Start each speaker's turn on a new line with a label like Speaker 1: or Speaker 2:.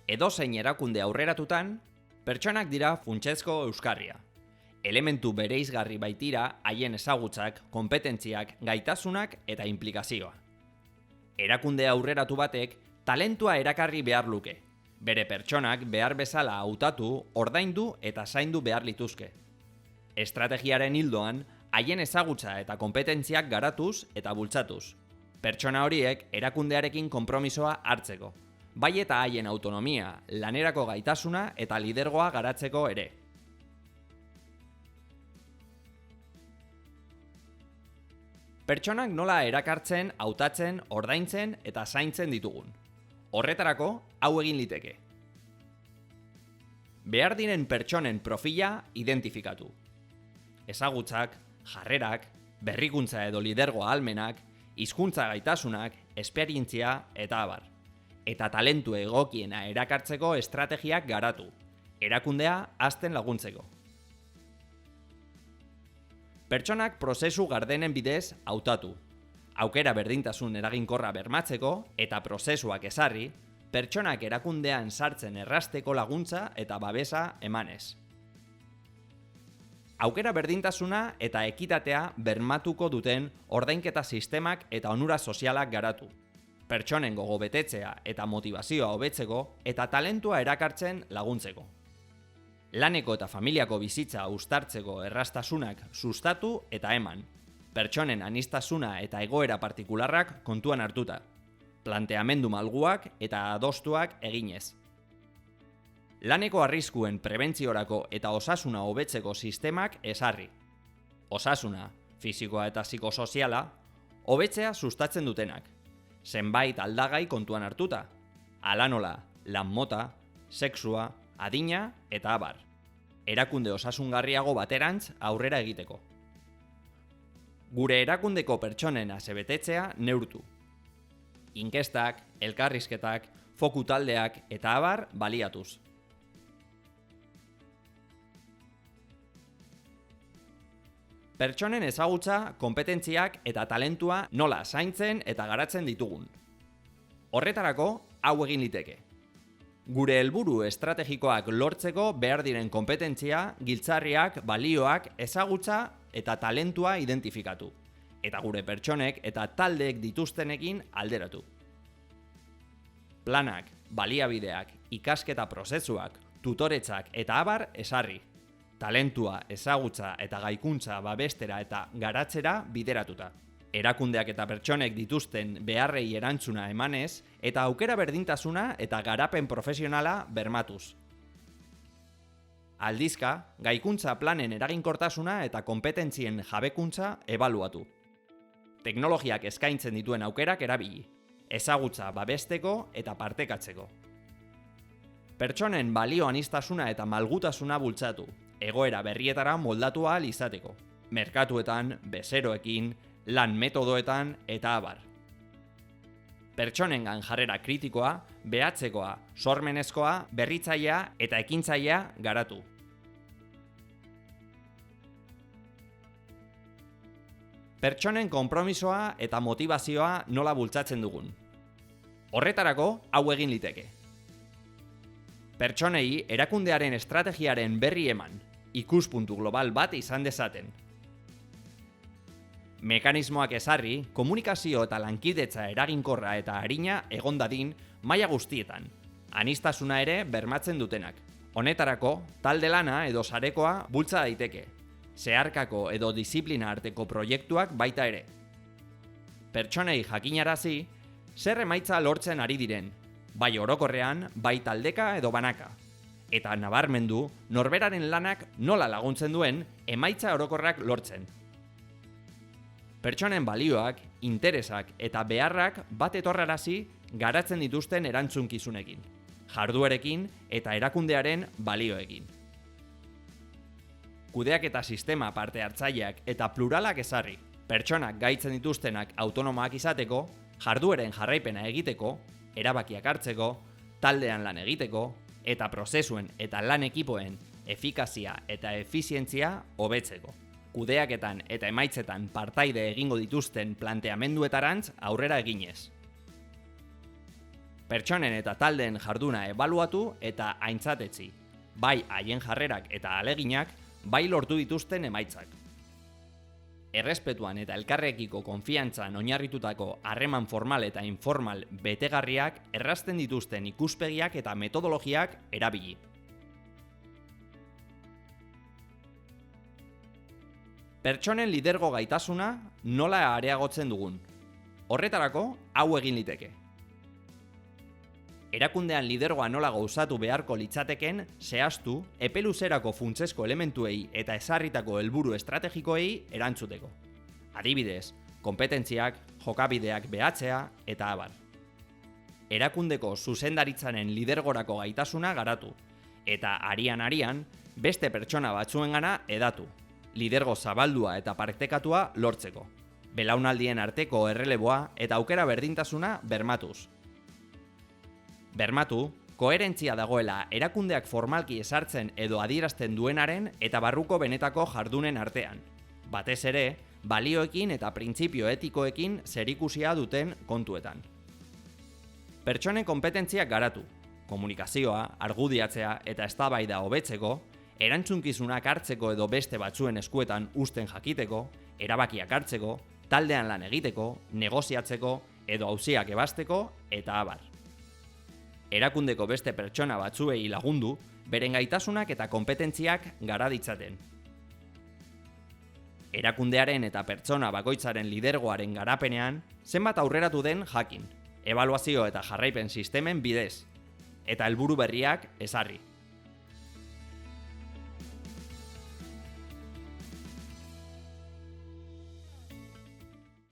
Speaker 1: Edozein erakunde aurreratutan, pertsonak dira funtsezko euskarria. Elementu bereizgarri baitira haien ezagutzak, konpetentziak, gaitasunak eta inplikazioa. Erakunde aurreratu batek talentua erakarri behar luke. Bere pertsonak behar bezala hautatu, ordaindu eta zaindu behar lituzke. Estrategiaren ildoan, haien ezagutza eta konpetentziak garatuz eta bultzatuz. Pertsona horiek erakundearekin konpromisoa hartzeko, bai eta haien autonomia, lanerako gaitasuna eta lidergoa garatzeko ere. Pertsonak nola erakartzen, hautatzen, ordaintzen eta zaintzen ditugun. Horretarako, hau egin liteke. Behar diren pertsonen profila identifikatu. Ezagutzak, jarrerak, berrikuntza edo lidergo ahalmenak, hizkuntza gaitasunak, esperientzia eta abar. Eta talentu egokiena erakartzeko estrategiak garatu. Erakundea hazten laguntzeko. Pertsonak prozesu gardenen bidez hautatu. Aukera berdintasun eraginkorra bermatzeko eta prozesuak ezarri, pertsonak erakundean sartzen errazteko laguntza eta babesa emanez. Aukera berdintasuna eta ekitatea bermatuko duten ordainketa sistemak eta onura sozialak garatu. Pertsonen gogobetetzea eta motivazioa hobetzeko eta talentua erakartzen laguntzeko. Laneko eta familiako bizitza uztartzeko erraztasunak sustatu eta eman. Pertsonen aniztasuna eta egoera partikularrak kontuan hartuta. Planteamendu malguak eta adostuak eginez. Laneko arriskuen prebentziorako eta osasuna hobetzeko sistemak ezarri. Osasuna, fisikoa eta psikosoziala, hobetzea sustatzen dutenak. Zenbait aldagai kontuan hartuta. Hala nola, lan mota, sexua, adina eta abar. Erakunde osasungarriago baterantz aurrera egiteko. Gure erakundeko pertsonen asebetetzea neurtu. Inkestak, elkarrizketak, foku taldeak eta abar baliatuz. Pertsonen ezagutza, konpetentziak eta talentua nola zaintzen eta garatzen ditugun. Horretarako, hau egin liteke. Gure helburu estrategikoak lortzeko behar diren konpetentzia, giltzarriak, balioak, ezagutza eta talentua identifikatu. Eta gure pertsonek eta taldeek dituztenekin alderatu. Planak, baliabideak, ikasketa prozesuak, tutoretzak eta abar ezarri. Talentua, ezagutza eta gaikuntza babestera eta garatzera bideratuta. Erakundeak eta pertsonek dituzten beharrei erantzuna emanez eta aukera berdintasuna eta garapen profesionala bermatuz. Aldizka, gaikuntza planen eraginkortasuna eta konpetentzien jabekuntza ebaluatu. Teknologiak eskaintzen dituen aukerak erabili, ezagutza babesteko eta partekatzeko. Pertsonen balio aniztasuna eta malgutasuna bultzatu, egoera berrietara moldatu ahal izateko. Merkatuetan, bezeroekin, lan metodoetan eta abar. Pertsonengan jarrera kritikoa, behatzekoa, sormenezkoa, berritzailea eta ekintzailea garatu. Pertsonen konpromisoa eta motivazioa nola bultzatzen dugun. Horretarako, hau egin liteke. Pertsonei erakundearen estrategiaren berri eman, ikuspuntu global bat izan dezaten. Mekanismoak ezarri, komunikazio eta lankidetza eraginkorra eta arina egon dadin maila guztietan, aniztasuna ere bermatzen dutenak. Honetarako, talde lana edo sarekoa bultza daiteke, zeharkako edo diziplina arteko proiektuak baita ere. Pertsonei jakinarazi, zer emaitza lortzen ari diren, bai orokorrean, bai taldeka edo banaka. Eta nabarmendu, norberaren lanak nola laguntzen duen emaitza orokorrak lortzen. Pertsonen balioak, interesak eta beharrak bat etorrarazi garatzen dituzten erantzunkizunekin, jarduerekin eta erakundearen balioekin. Kudeaketa sistema parte hartzaileak eta pluralak ezarri, pertsonak gaitzen dituztenak autonomoak izateko, jardueren jarraipena egiteko, erabakiak hartzeko, taldean lan egiteko, eta prozesuen eta lan ekipoen efikazia eta efizientzia hobetzeko. Kudeaketan eta emaitzetan partaide egingo dituzten planteamenduetarantz aurrera eginez. Pertsonen eta taldeen jarduna ebaluatu eta aintzatetzi, bai haien jarrerak eta aleginak, bai lortu dituzten emaitzak. Errespetuan eta elkarrekiko konfiantzan oinarritutako harreman formal eta informal betegarriak errazten dituzten ikuspegiak eta metodologiak erabili. Pertsonen lidergo gaitasuna nola areagotzen dugun. Horretarako, hau egin liteke. Erakundean lidergoa nola gauzatu beharko litzateken zehaztu epe luzerako funtsezko elementuei eta ezarritako helburu estrategikoei erantzuteko. Adibidez, konpetentziak, jokabideak behatzea eta abar. Erakundeko zuzendaritzaren lidergorako gaitasuna garatu eta arian beste pertsona batzuengana hedatu, lidergo zabaldua eta partekatua lortzeko, belaunaldien arteko erreleboa eta aukera berdintasuna bermatuz. Bermatu, koherentzia dagoela erakundeak formalki ezartzen edo adierazten duenaren eta barruko benetako jardunen artean. Batez ere, balioekin eta printzipio etikoekin zerikusia duten kontuetan. Pertsonen konpetentziak garatu, komunikazioa, argudiatzea eta eztabaida hobetzeko, erantzunkizunak hartzeko edo beste batzuen eskuetan uzten jakiteko, erabakiak hartzeko, taldean lan egiteko, negoziatzeko edo auziak ebasteko eta abar. Erakundeko beste pertsona batzuei lagundu, beren gaitasunak eta konpetentziak gara ditzaten. Erakundearen eta pertsona bakoitzaren lidergoaren garapenean, zenbat aurreratu den jakin, ebaluazio eta jarraipen sistemen bidez, eta helburu berriak ezarri.